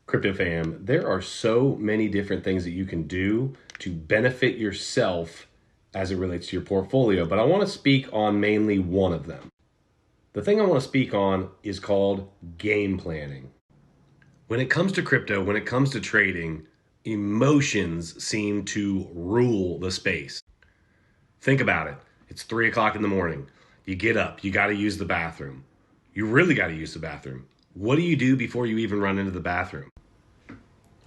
Crypto fam, there are so many different things that you can do to benefit yourself as it relates to your portfolio, but I want to speak on mainly one of them. The thing I want to speak on is called game planning. When it comes to crypto, when it comes to trading, emotions seem to rule the space. Think about it. It's 3 o'clock in the morning. You get up, you got to use the bathroom. You really got to use the bathroom. What do you do before you even run into the bathroom?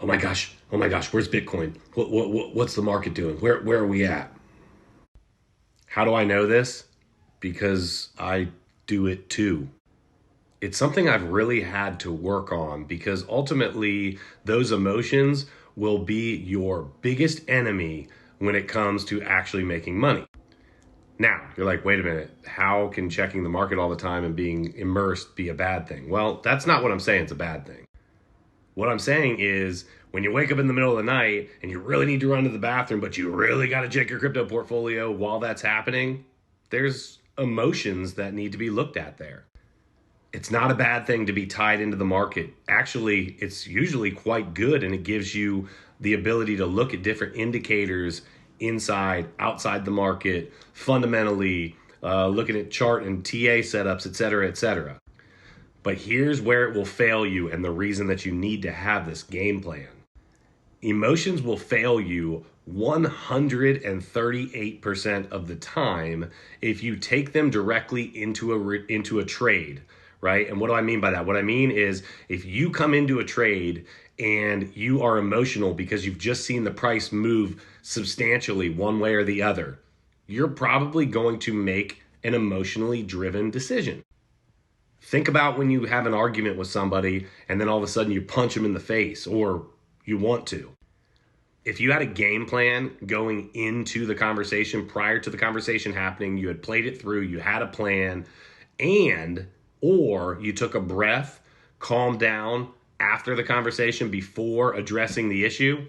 Oh my gosh, where's Bitcoin? What's the market doing? Where are we at? How do I know this? Because I do it too. It's something I've really had to work on because ultimately those emotions will be your biggest enemy when it comes to actually making money. Now, you're like, wait a minute, how can checking the market all the time and being immersed be a bad thing? Well, that's not what I'm saying it's a bad thing. What I'm saying is when you wake up in the middle of the night and you really need to run to the bathroom, but you really got to check your crypto portfolio while that's happening, there's emotions that need to be looked at there. It's not a bad thing to be tied into the market. Actually, it's usually quite good, and it gives you the ability to look at different indicators inside, outside the market, fundamentally, looking at chart and TA setups, et cetera, et cetera. But here's where it will fail you and the reason that you need to have this game plan. Emotions will fail you 138% of the time if you take them directly into a trade, right? And what do I mean by that? What I mean is if you come into a trade and you are emotional because you've just seen the price move substantially one way or the other, you're probably going to make an emotionally driven decision. Think about when you have an argument with somebody and then all of a sudden you punch them in the face, or you want to. If you had a game plan going into the conversation, prior to the conversation happening, you had played it through, you had a plan, or you took a breath, calmed down after the conversation before addressing the issue,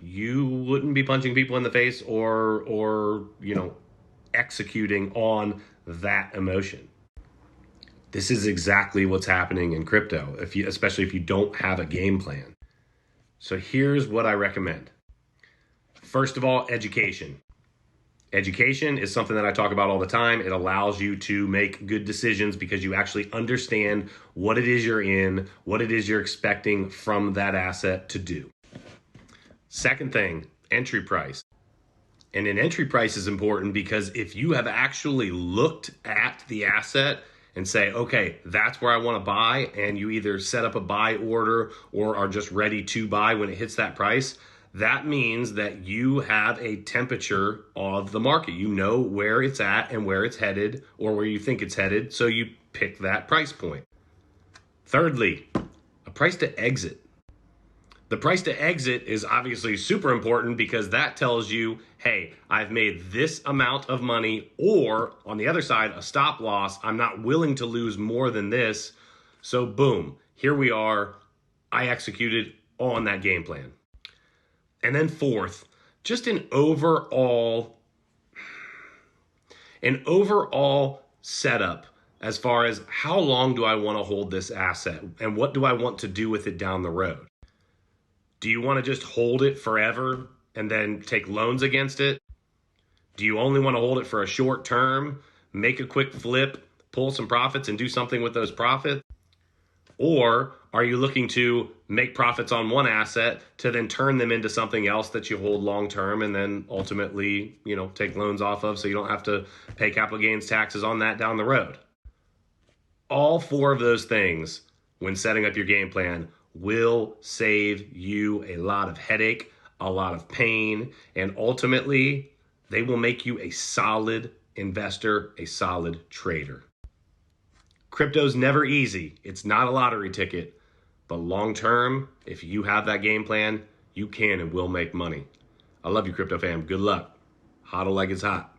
you wouldn't be punching people in the face or executing on that emotion. This is exactly what's happening in crypto, especially if you don't have a game plan. So here's what I recommend. First of all, education. Education is something that I talk about all the time. It allows you to make good decisions because you actually understand what it is you're in, what it is you're expecting from that asset to do. Second thing, entry price. And an entry price is important because if you have actually looked at the asset and say, okay, that's where I want to buy, and you either set up a buy order or are just ready to buy when it hits that price, that means that you have a temperature of the market. You know where it's at and where it's headed, or where you think it's headed, so you pick that price point. Thirdly, a price to exit. The price to exit is obviously super important because that tells you, hey, I've made this amount of money, or on the other side, a stop loss. I'm not willing to lose more than this. So boom, here we are. I executed on that game plan. And then fourth, just an overall setup as far as how long do I want to hold this asset and what do I want to do with it down the road? Do you want to just hold it forever and then take loans against it? Do you only want to hold it for a short term, make a quick flip, pull some profits and do something with those profits? Or are you looking to make profits on one asset to then turn them into something else that you hold long term and then ultimately, take loans off of so you don't have to pay capital gains taxes on that down the road? All four of those things, when setting up your game plan, will save you a lot of headache, a lot of pain, and ultimately, they will make you a solid investor, a solid trader. Crypto's never easy. It's not a lottery ticket. But long term, if you have that game plan, you can and will make money. I love you, crypto fam. Good luck. HODL like it's hot.